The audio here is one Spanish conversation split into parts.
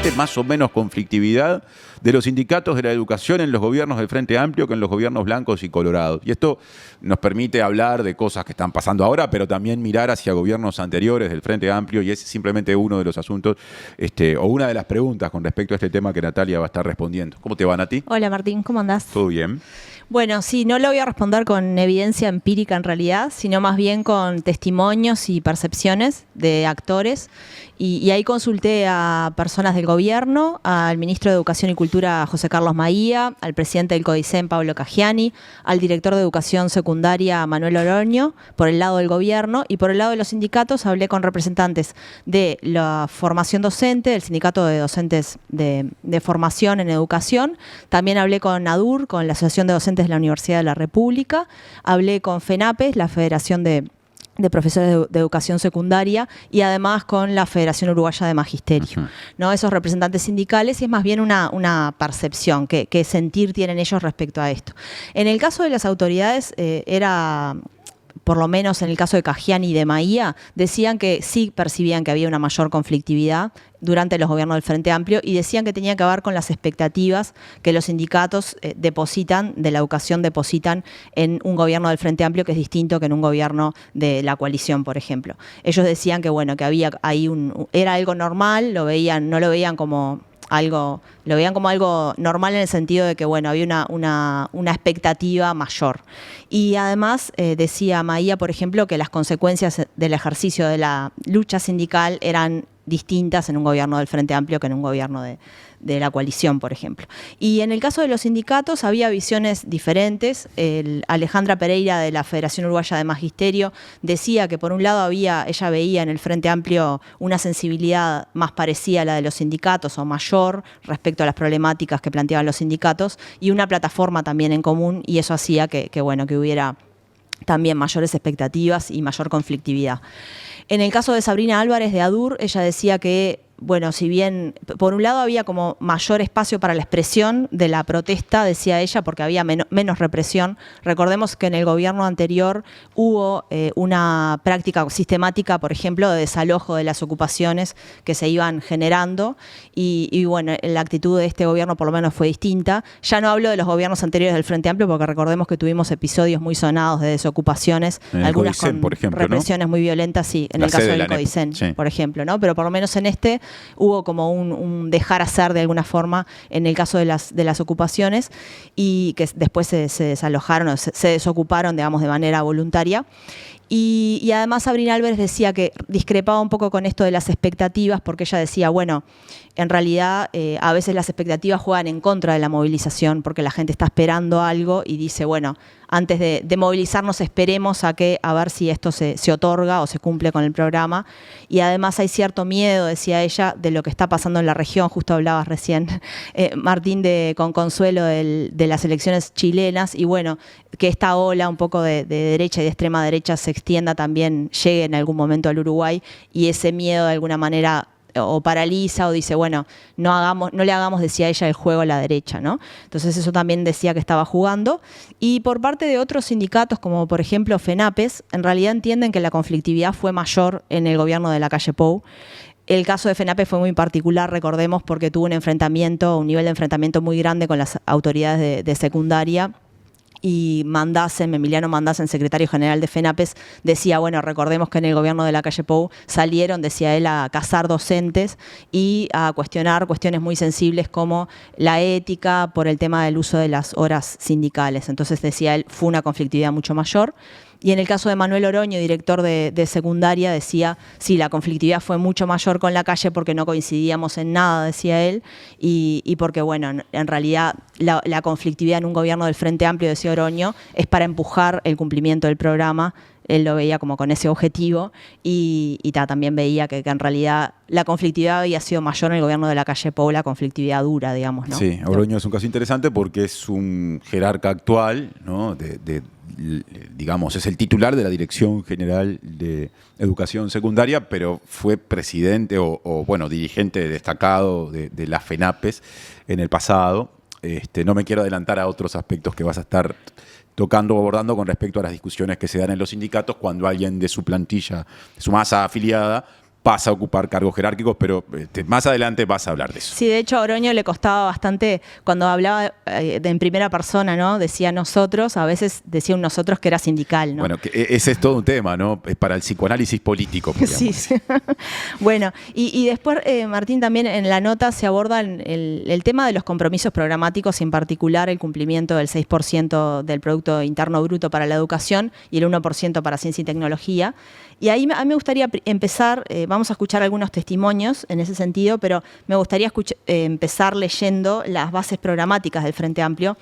existe más o menos conflictividad de los sindicatos de la educación en los gobiernos del Frente Amplio que en los gobiernos blancos y colorados. Y esto nos permite hablar de cosas que están pasando ahora, pero también mirar hacia gobiernos anteriores del Frente Amplio, y es simplemente uno de los asuntos, o una de las preguntas con respecto a este tema que Natalia va a estar respondiendo. ¿Cómo te va, Nati? Hola, Martín, ¿cómo andás? ¿Todo bien? Bueno, sí, no lo voy a responder con evidencia empírica en realidad, sino más bien con testimonios y percepciones de actores. Y ahí consulté a personas del gobierno, al ministro de Educación y Cultura, José Carlos Maía, al presidente del CODICEN, Pablo Caggiani, al director de Educación Secundaria, Manuel Oroño, por el lado del gobierno, y por el lado de los sindicatos hablé con representantes de la formación docente, del sindicato de docentes de formación en educación. También hablé con ADUR, con la Asociación de Docentes de la Universidad de la República. Hablé con FENAPES, la Federación de Profesores de Educación Secundaria, y además con la Federación Uruguaya de Magisterio, ¿no? Esos representantes sindicales, y es más bien una percepción, que sentir tienen ellos respecto a esto. En el caso de las autoridades, por lo menos en el caso de Caggiani y de Maía, decían que sí percibían que había una mayor conflictividad durante los gobiernos del Frente Amplio, y decían que tenía que ver con las expectativas que los sindicatos de la educación depositan en un gobierno del Frente Amplio que es distinto que en un gobierno de la coalición, por ejemplo. Ellos decían que bueno, que había ahí era algo normal, no lo veían como algo, lo veían como algo normal en el sentido de que bueno, había una expectativa mayor. Y además decía Maía, por ejemplo, que las consecuencias del ejercicio de la lucha sindical eran distintas en un gobierno del Frente Amplio que en un gobierno de la coalición, por ejemplo. Y en el caso de los sindicatos había visiones diferentes. Alejandra Pereira, de la Federación Uruguaya de Magisterio, decía que por un lado ella veía en el Frente Amplio una sensibilidad más parecida a la de los sindicatos o mayor respecto a las problemáticas que planteaban los sindicatos, y una plataforma también en común, y eso hacía que hubiera también mayores expectativas y mayor conflictividad. En el caso de Sabrina Álvarez de ADUR, ella decía que, bueno, si bien por un lado había como mayor espacio para la expresión de la protesta, decía ella, porque había menos represión. Recordemos que en el gobierno anterior hubo una práctica sistemática, por ejemplo, de desalojo de las ocupaciones que se iban generando, y bueno, la actitud de este gobierno por lo menos fue distinta. Ya no hablo de los gobiernos anteriores del Frente Amplio, porque recordemos que tuvimos episodios muy sonados de desocupaciones, algunas CODICEN, con por ejemplo, represiones, ¿no?, muy violentas, sí, en el caso del CODICEN, sí, por ejemplo, ¿no? Pero por lo menos en este hubo como un dejar hacer de alguna forma en el caso de las ocupaciones, y que después se desalojaron o se desocuparon, digamos, de manera voluntaria. Y además Sabrina Álvarez decía que discrepaba un poco con esto de las expectativas, porque ella decía, bueno, en realidad a veces las expectativas juegan en contra de la movilización, porque la gente está esperando algo y dice, bueno, antes de movilizarnos esperemos a ver si esto se otorga o se cumple con el programa. Y además hay cierto miedo, decía ella, de lo que está pasando en la región. Justo hablabas recién, Martín, con Consuelo de las elecciones chilenas, y bueno, que esta ola un poco de derecha y de extrema derecha se extienda también, llegue en algún momento al Uruguay, y ese miedo de alguna manera o paraliza o dice, bueno, no le hagamos, decía ella, el juego a la derecha, ¿no? Entonces eso también decía que estaba jugando. Y por parte de otros sindicatos, como por ejemplo FENAPES, en realidad entienden que la conflictividad fue mayor en el gobierno de Lacalle Pou. El caso de FENAPES fue muy particular, recordemos, porque tuvo un nivel de enfrentamiento muy grande con las autoridades de secundaria. Y Emiliano Mandasen, secretario general de FENAPES, decía, bueno, recordemos que en el gobierno de Lacalle Pou salieron, decía él, a cazar docentes y a cuestionar cuestiones muy sensibles como la ética por el tema del uso de las horas sindicales. Entonces, decía él, fue una conflictividad mucho mayor. Y en el caso de Manuel Oroño, director de secundaria, decía, sí, la conflictividad fue mucho mayor con Lacalle porque no coincidíamos en nada, decía él, y porque, bueno, en realidad la conflictividad en un gobierno del Frente Amplio, decía Oroño, es para empujar el cumplimiento del programa. Él lo veía como con ese objetivo, y también veía que en realidad la conflictividad había sido mayor en el gobierno de Lacalle Pou, la conflictividad dura, digamos, ¿no? Sí, Oroño es un caso interesante porque es un jerarca actual, ¿no? Digamos, es el titular de la Dirección General de Educación Secundaria, pero fue presidente o dirigente destacado de la FENAPES en el pasado. No me quiero adelantar a otros aspectos que vas a estar tocando o abordando con respecto a las discusiones que se dan en los sindicatos cuando alguien de su plantilla, de su masa afiliada, pasa a ocupar cargos jerárquicos, pero más adelante vas a hablar de eso. Sí, de hecho a Oroño le costaba bastante, cuando hablaba en primera persona, ¿no? Decía nosotros, a veces decía un nosotros que era sindical, ¿no? Bueno, ese es todo un tema, ¿no? Es para el psicoanálisis político, podríamos decir. Bueno, y después, Martín, también en la nota se aborda el tema de los compromisos programáticos y en particular el cumplimiento del 6% del Producto Interno Bruto para la educación y el 1% para ciencia y tecnología. Y ahí a mí me gustaría empezar, vamos a escuchar algunos testimonios en ese sentido, pero me gustaría empezar leyendo las bases programáticas del Frente Amplio,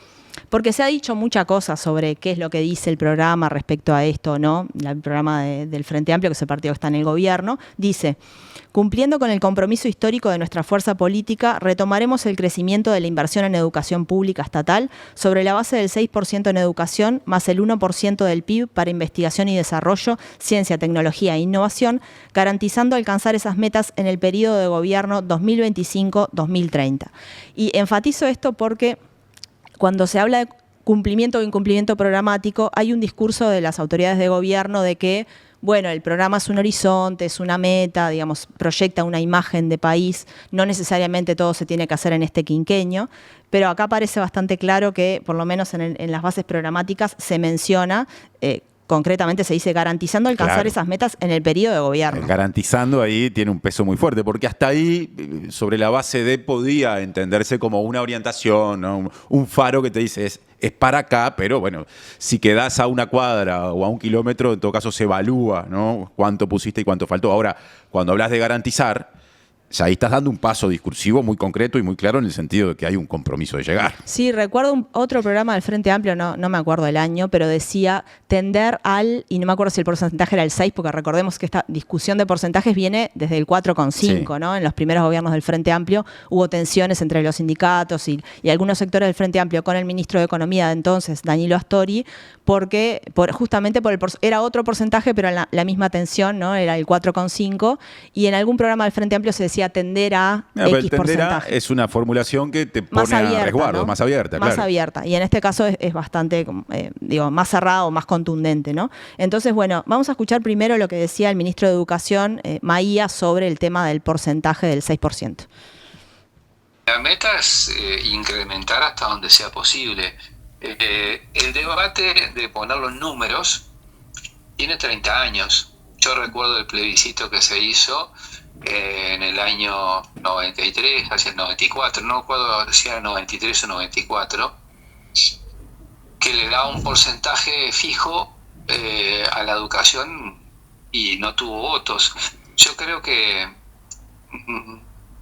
porque se ha dicho mucha cosa sobre qué es lo que dice el programa respecto a esto, ¿no? El programa del Frente Amplio, que es el partido que está en el gobierno, dice: cumpliendo con el compromiso histórico de nuestra fuerza política, retomaremos el crecimiento de la inversión en educación pública estatal sobre la base del 6% en educación más el 1% del PIB para investigación y desarrollo, ciencia, tecnología e innovación, garantizando alcanzar esas metas en el periodo de gobierno 2025-2030. Y enfatizo esto porque cuando se habla de cumplimiento o incumplimiento programático, hay un discurso de las autoridades de gobierno de que, bueno, el programa es un horizonte, es una meta, digamos, proyecta una imagen de país, no necesariamente todo se tiene que hacer en este quinquenio, pero acá parece bastante claro que, por lo menos en las bases programáticas, se menciona, concretamente se dice garantizando alcanzar esas metas en el periodo de gobierno. Garantizando ahí tiene un peso muy fuerte, porque hasta ahí, sobre la base de, podía entenderse como una orientación, ¿no? Un faro que te dice es para acá, pero bueno, si quedás a una cuadra o a un kilómetro, en todo caso se evalúa, ¿no? Cuánto pusiste y cuánto faltó. Ahora, cuando hablas de garantizar, ya ahí estás dando un paso discursivo muy concreto y muy claro en el sentido de que hay un compromiso de llegar. Sí, recuerdo otro programa del Frente Amplio, no me acuerdo el año, pero decía tender al, y no me acuerdo si el porcentaje era el 6, porque recordemos que esta discusión de porcentajes viene desde el 4,5, sí, ¿no? En los primeros gobiernos del Frente Amplio hubo tensiones entre los sindicatos y algunos sectores del Frente Amplio con el ministro de Economía de entonces, Danilo Astori, porque justamente era otro porcentaje, pero la misma tensión, ¿no? Era el 4,5, y en algún programa del Frente Amplio se decía tender a X porcentaje. Es una formulación que te pone más abierta, a resguardo, ¿no? Más abierta, más claro. abierta, y en este caso es bastante, más cerrado, más contundente, ¿no? Entonces, bueno, vamos a escuchar primero lo que decía el ministro de Educación, Maía, sobre el tema del porcentaje del 6%. La meta es incrementar hasta donde sea posible. El debate de poner los números tiene 30 años. Yo recuerdo el plebiscito que se hizo en el año 93, hacia el 94, no recuerdo si era 93 o 94, que le da un porcentaje fijo a la educación y no tuvo votos. Yo creo que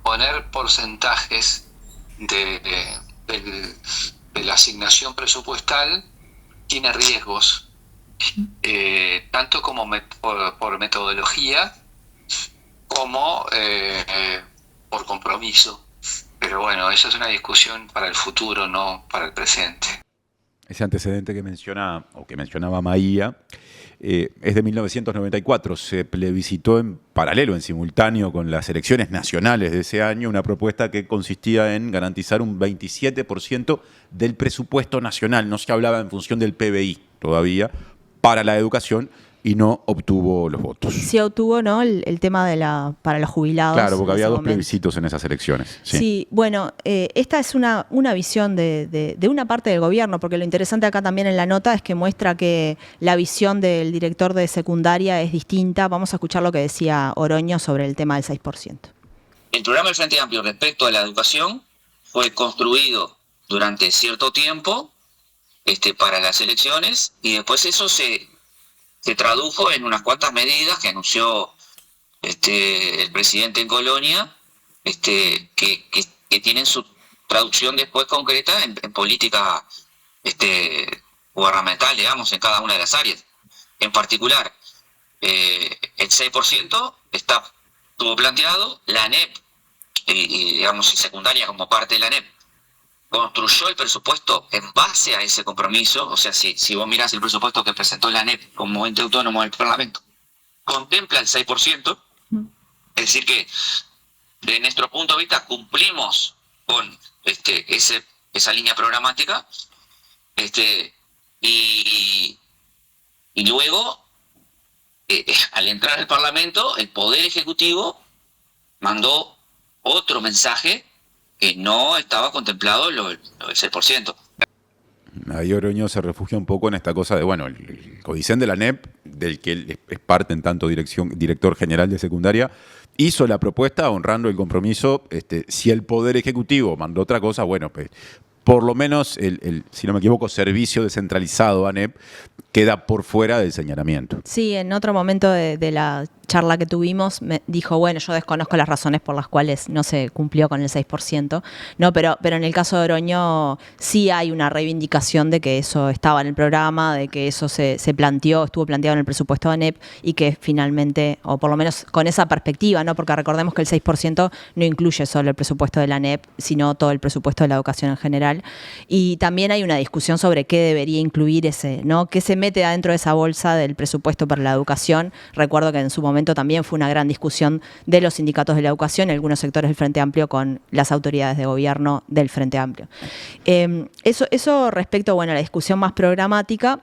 poner porcentajes de la asignación presupuestal tiene riesgos, tanto como por metodología como por compromiso. Pero bueno, eso es una discusión para el futuro, no para el presente. Ese antecedente que mencionaba Maía es de 1994. Se plebiscitó en paralelo, en simultáneo con las elecciones nacionales de ese año, una propuesta que consistía en garantizar un 27% del presupuesto nacional. No se hablaba en función del PBI todavía para la educación, y no obtuvo los votos. Sí obtuvo, ¿no? El tema para los jubilados. Claro, porque había dos plebiscitos en esas elecciones. Sí, bueno, esta es una visión de una parte del gobierno, porque lo interesante acá también en la nota es que muestra que la visión del director de secundaria es distinta. Vamos a escuchar lo que decía Oroño sobre el tema del 6%. El programa del Frente Amplio respecto a la educación fue construido durante cierto tiempo para las elecciones, y después eso se tradujo en unas cuantas medidas que anunció el presidente en Colonia, que tienen su traducción después concreta en política gubernamental, digamos, en cada una de las áreas. En particular, el 6% estuvo planteado, la ANEP, digamos, y secundaria como parte de la ANEP, construyó el presupuesto en base a ese compromiso. O sea, si vos mirás el presupuesto que presentó la ANEP como ente autónomo del Parlamento, contempla el 6%, es decir que, de nuestro punto de vista, cumplimos con esa línea programática, y luego al entrar al Parlamento, el Poder Ejecutivo mandó otro mensaje que no estaba contemplado lo del 6%. Ahí Oroño se refugia un poco en esta cosa de, bueno, el Codicen de la ANEP, del que él es parte en tanto director general de secundaria, hizo la propuesta honrando el compromiso. Si el Poder Ejecutivo mandó otra cosa, bueno, pues por lo menos si no me equivoco, servicio descentralizado ANEP queda por fuera del señalamiento. Sí, en otro momento de la charla que tuvimos me dijo, bueno, yo desconozco las razones por las cuales no se cumplió con el 6%, no, pero en el caso de Oroño sí hay una reivindicación de que eso estaba en el programa, de que eso se planteó, estuvo planteado en el presupuesto de ANEP y que finalmente, o por lo menos con esa perspectiva, ¿no? Porque recordemos que el 6% no incluye solo el presupuesto de la ANEP, sino todo el presupuesto de la educación en general. Y también hay una discusión sobre qué debería incluir ese, ¿no? ¿Qué se mete adentro de esa bolsa del presupuesto para la educación? Recuerdo que en su momento también fue una gran discusión de los sindicatos de la educación y algunos sectores del Frente Amplio con las autoridades de gobierno del Frente Amplio. Eso respecto, bueno, a la discusión más programática.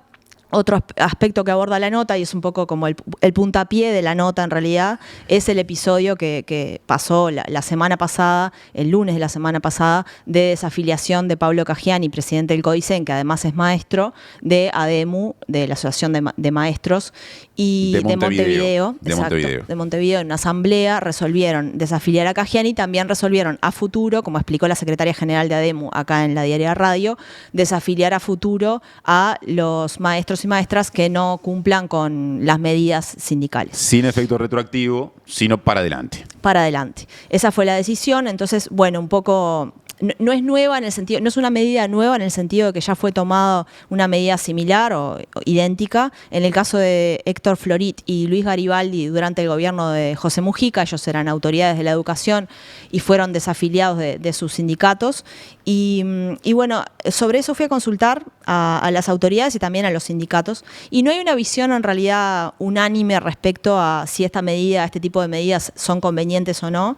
Otro aspecto que aborda la nota, y es un poco como el puntapié de la nota en realidad, es el episodio que pasó la semana pasada, el lunes de la semana pasada, de desafiliación de Pablo Caggiani, presidente del Codicen, que además es maestro, de ADEMU, de la Asociación de Maestros, y de Montevideo. De Montevideo, en una asamblea resolvieron desafiliar a Caggiani, también resolvieron a futuro, como explicó la secretaria general de ADEMU acá en la Diaria Radio, desafiliar a futuro a los maestros y maestras que no cumplan con las medidas sindicales. Sin efecto retroactivo, sino para adelante. Para adelante. Esa fue la decisión. Entonces, bueno, un poco... No es nueva en el sentido, no es una medida nueva en el sentido de que ya fue tomada una medida similar o idéntica. En el caso de Héctor Florit y Luis Garibaldi durante el gobierno de José Mujica, ellos eran autoridades de la educación y fueron desafiliados de sus sindicatos. Y bueno, sobre eso fui a consultar a las autoridades y también a los sindicatos. Y no hay una visión en realidad unánime respecto a si esta medida, este tipo de medidas son convenientes o no.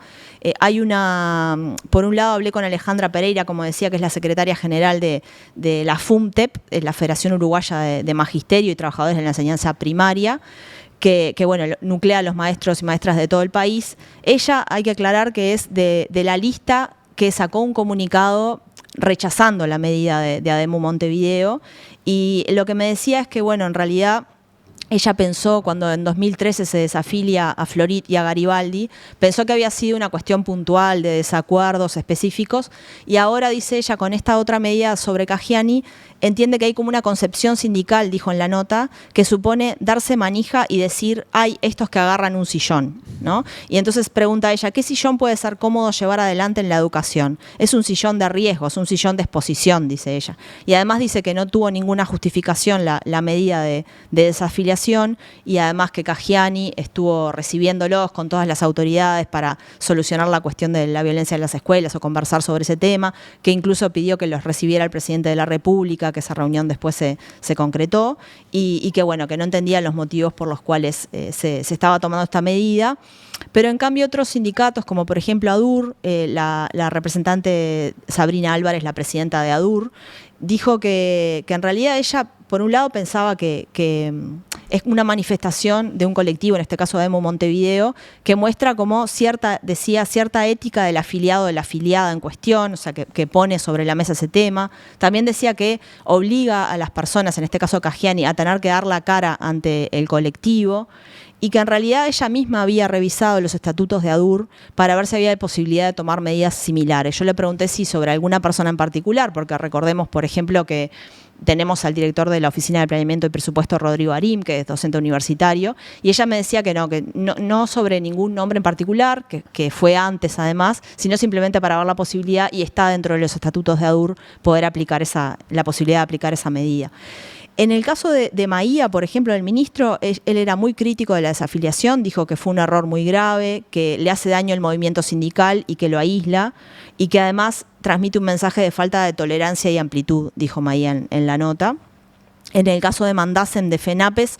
Por un lado hablé con Alejandra Pereira, como decía, que es la secretaria general de la FUMTEP, la Federación Uruguaya de Magisterio y Trabajadores de la Enseñanza Primaria, que bueno, nuclea a los maestros y maestras de todo el país. Ella, hay que aclarar que es de la lista que sacó un comunicado rechazando la medida de ADEMU Montevideo, y lo que me decía es que, bueno, en realidad ella pensó, cuando en 2013 se desafilia a Florit y a Garibaldi, pensó que había sido una cuestión puntual de desacuerdos específicos, y ahora, dice ella, con esta otra medida sobre Caggiani, entiende que hay como una concepción sindical, dijo en la nota, que supone darse manija y decir, hay estos que agarran un sillón, ¿no? Y entonces pregunta ella, ¿qué sillón puede ser cómodo llevar adelante en la educación? Es un sillón de riesgo, es un sillón de exposición, dice ella. Y además dice que no tuvo ninguna justificación la medida de desafiliación, y además que Caggiani estuvo recibiéndolos con todas las autoridades para solucionar la cuestión de la violencia en las escuelas o conversar sobre ese tema, que incluso pidió que los recibiera el presidente de la República, que esa reunión después se concretó, y que bueno, que no entendía los motivos por los cuales se estaba tomando esta medida. Pero en cambio otros sindicatos, como por ejemplo ADUR, la representante Sabrina Álvarez, la presidenta de ADUR, dijo que en realidad ella, por un lado, pensaba que es una manifestación de un colectivo, en este caso ADEMU Montevideo, que muestra como cierta ética del afiliado o de la afiliada en cuestión, o sea, que pone sobre la mesa ese tema. También decía que obliga a las personas, en este caso Caggiani, a tener que dar la cara ante el colectivo, y que en realidad ella misma había revisado los estatutos de ADUR para ver si había posibilidad de tomar medidas similares. Yo le pregunté si sobre alguna persona en particular, porque recordemos, por ejemplo, que tenemos al director de la Oficina de Planeamiento y Presupuesto, Rodrigo Arim, que es docente universitario, y ella me decía que no sobre ningún nombre en particular, que fue antes además, sino simplemente para ver la posibilidad, y está dentro de los estatutos de ADUR, poder aplicar la posibilidad de aplicar esa medida. En el caso de Maía, por ejemplo, el ministro, él era muy crítico de la desafiliación, dijo que fue un error muy grave, que le hace daño al movimiento sindical y que lo aísla, y que además transmite un mensaje de falta de tolerancia y amplitud, dijo Maía en la nota. En el caso de Mandasen, de FENAPES,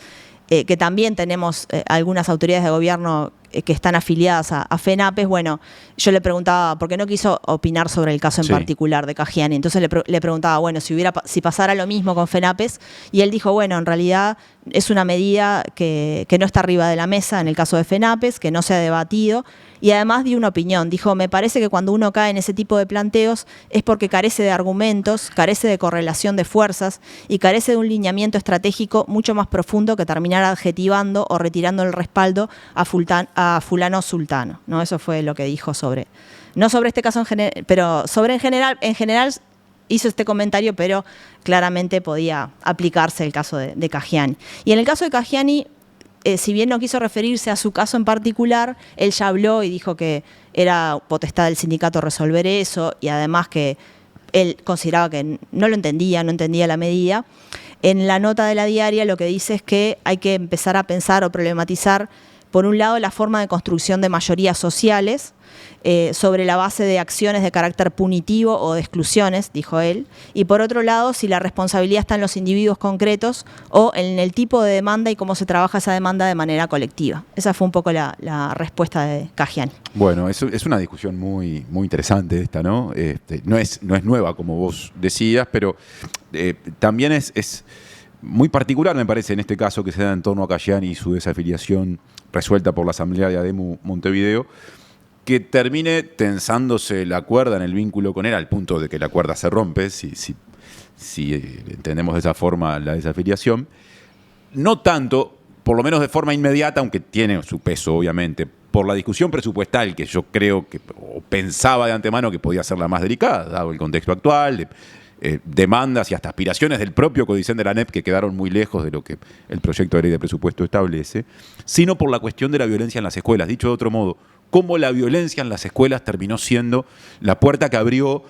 que también tenemos algunas autoridades de gobierno que están afiliadas a FENAPES, bueno, yo le preguntaba, porque no quiso opinar sobre el caso en particular de Caggiani, entonces le preguntaba, bueno, si pasara lo mismo con FENAPES, y él dijo, bueno, en realidad es una medida que no está arriba de la mesa en el caso de FENAPES, que no se ha debatido, y además dio una opinión, dijo, me parece que cuando uno cae en ese tipo de planteos es porque carece de argumentos, carece de correlación de fuerzas y carece de un lineamiento estratégico mucho más profundo que terminar adjetivando o retirando el respaldo a fulano sultano, ¿no? Eso fue lo que dijo no sobre este caso en general, pero sobre en general hizo este comentario, pero claramente podía aplicarse el caso de Caggiani. Y en el caso de Caggiani, si bien no quiso referirse a su caso en particular, él ya habló y dijo que era potestad del sindicato resolver eso, y además que él consideraba que no entendía la medida. En la nota de La Diaria lo que dice es que hay que empezar a pensar o problematizar, por un lado, la forma de construcción de mayorías sociales, sobre la base de acciones de carácter punitivo o de exclusiones, dijo él, y por otro lado, si la responsabilidad está en los individuos concretos o en el tipo de demanda y cómo se trabaja esa demanda de manera colectiva. Esa fue un poco la respuesta de Caggiani. Bueno, es una discusión muy, muy interesante esta, ¿no? No es nueva, como vos decías, pero también es muy particular, me parece, en este caso que se da en torno a Caggiani y su desafiliación resuelta por la Asamblea de ADEMU Montevideo, que termine tensándose la cuerda en el vínculo con él al punto de que la cuerda se rompe, si entendemos de esa forma la desafiliación. No tanto, por lo menos de forma inmediata, aunque tiene su peso obviamente, por la discusión presupuestal que yo creo que, o pensaba de antemano que podía ser la más delicada, dado el contexto actual, demandas y hasta aspiraciones del propio Codicen de la ANEP que quedaron muy lejos de lo que el proyecto de ley de presupuesto establece, sino por la cuestión de la violencia en las escuelas. Dicho de otro modo, cómo la violencia en las escuelas terminó siendo la puerta que abrió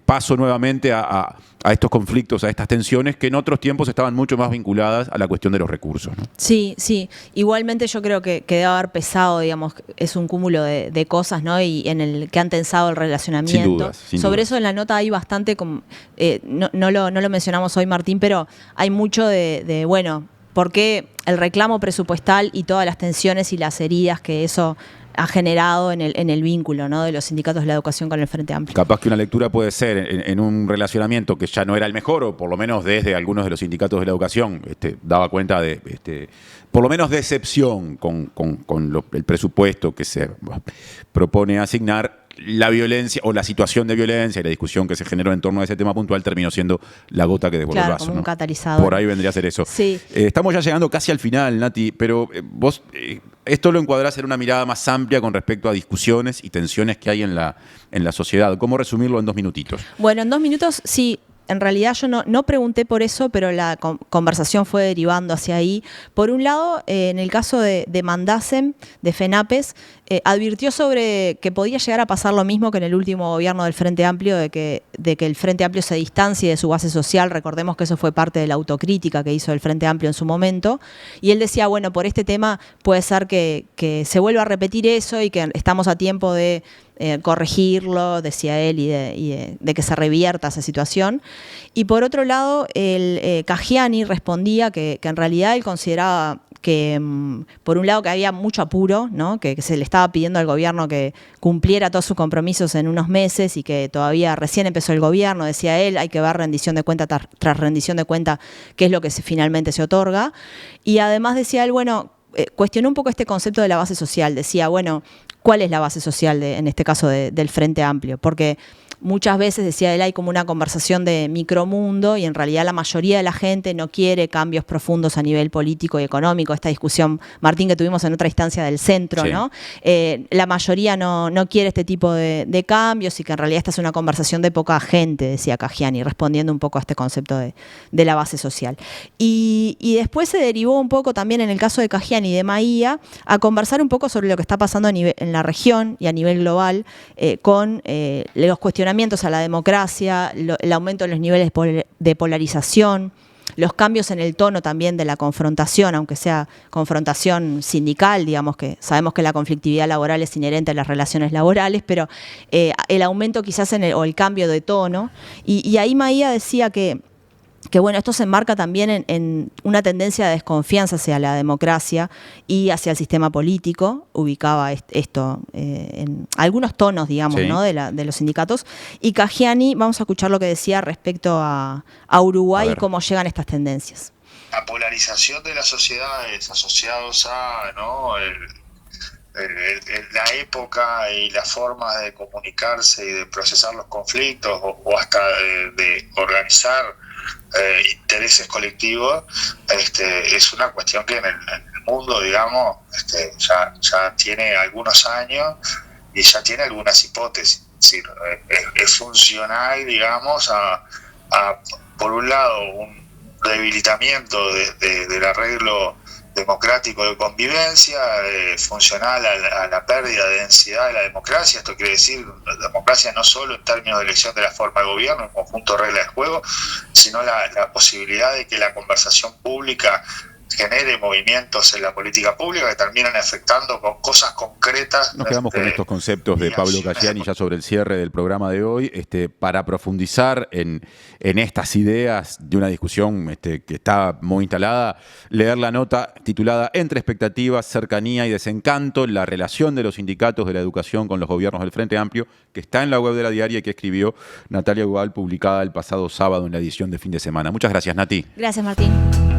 paso nuevamente a estos conflictos, a estas tensiones que en otros tiempos estaban mucho más vinculadas a la cuestión de los recursos, ¿no? Sí. Igualmente yo creo que debe haber pesado, digamos, es un cúmulo de cosas, ¿no? Y en el que han tensado el relacionamiento. Sin Sobre dudas. eso en la nota hay bastante, no lo mencionamos hoy, Martín, pero hay mucho de bueno, ¿por qué el reclamo presupuestal y todas las tensiones y las heridas que eso ha generado en el vínculo, ¿no?, de los sindicatos de la educación con el Frente Amplio? Capaz que una lectura puede ser en un relacionamiento que ya no era el mejor, o por lo menos desde algunos de los sindicatos de la educación daba cuenta de, por lo menos, decepción con el presupuesto que se propone asignar. La violencia o la situación de violencia y la discusión que se generó en torno a ese tema puntual terminó siendo la gota que desbordó el vaso, como ¿no? un catalizador. Por ahí vendría a ser eso. Sí. Estamos ya llegando casi al final, Nati, pero vos esto lo encuadrás en una mirada más amplia con respecto a discusiones y tensiones que hay en la sociedad. ¿Cómo resumirlo en 2 minutitos? Bueno, en 2 minutos, sí. En realidad yo no pregunté por eso, pero la conversación fue derivando hacia ahí. Por un lado, en el caso de Mandacem, de FENAPES, advirtió sobre que podía llegar a pasar lo mismo que en el último gobierno del Frente Amplio, de que el Frente Amplio se distancie de su base social. Recordemos que eso fue parte de la autocrítica que hizo el Frente Amplio en su momento. Y él decía, bueno, por este tema puede ser que se vuelva a repetir eso y que estamos a tiempo de corregirlo, decía él, y de que se revierta esa situación. Y por otro lado, Caggiani respondía que en realidad él consideraba que, por un lado, que había mucho apuro, ¿no?, que se le estaba pidiendo al gobierno que cumpliera todos sus compromisos en unos meses y que todavía recién empezó el gobierno, decía él, hay que ver rendición de cuenta tras rendición de cuenta qué es lo que finalmente se otorga. Y además decía él, bueno, cuestionó un poco este concepto de la base social, decía, bueno, ¿cuál es la base social en este caso del Frente Amplio? Porque muchas veces, decía él, hay como una conversación de micromundo y en realidad la mayoría de la gente no quiere cambios profundos a nivel político y económico. Esta discusión, Martín, que tuvimos en otra instancia del centro, sí, ¿no? La mayoría no quiere este tipo de cambios y que en realidad esta es una conversación de poca gente, decía Caggiani, respondiendo un poco a este concepto de la base social. Y después se derivó un poco también en el caso de Caggiani y de Maía a conversar un poco sobre lo que está pasando en la región y a nivel global con los cuestionamientos a la democracia, el aumento de los niveles de polarización, los cambios en el tono también de la confrontación, aunque sea confrontación sindical, digamos, que sabemos que la conflictividad laboral es inherente a las relaciones laborales, pero el aumento quizás o el cambio de tono. Y ahí Maía decía que que bueno, esto se enmarca también en una tendencia de desconfianza hacia la democracia y hacia el sistema político. Ubicaba esto en algunos tonos, digamos, Sí. ¿no? de los sindicatos. Y Caggiani, vamos a escuchar lo que decía respecto a Uruguay A y ver. cómo llegan estas tendencias. La polarización de las sociedades asociados a, ¿no?, la época y las formas de comunicarse y de procesar los conflictos o hasta de organizar intereses colectivos, es una cuestión que en el mundo, digamos, ya tiene algunos años y ya tiene algunas hipótesis. Es decir, es funcional, digamos, a por un lado, un debilitamiento del arreglo democrático de convivencia, funcional a la pérdida de densidad de la democracia. Esto quiere decir democracia no solo en términos de elección de la forma de gobierno, en conjunto de reglas de juego, sino la posibilidad de que la conversación pública genere movimientos en la política pública que terminan afectando con cosas concretas. Nos quedamos con estos conceptos de Pablo Caggiani ya sobre el cierre del programa de hoy, para profundizar en estas ideas de una discusión que está muy instalada, leer la nota titulada Entre expectativas, cercanía y desencanto, la relación de los sindicatos de la educación con los gobiernos del Frente Amplio, que está en la web de La Diaria y que escribió Natalia Gual, publicada el pasado sábado en la edición de fin de semana. Muchas gracias, Nati. Gracias, Martín.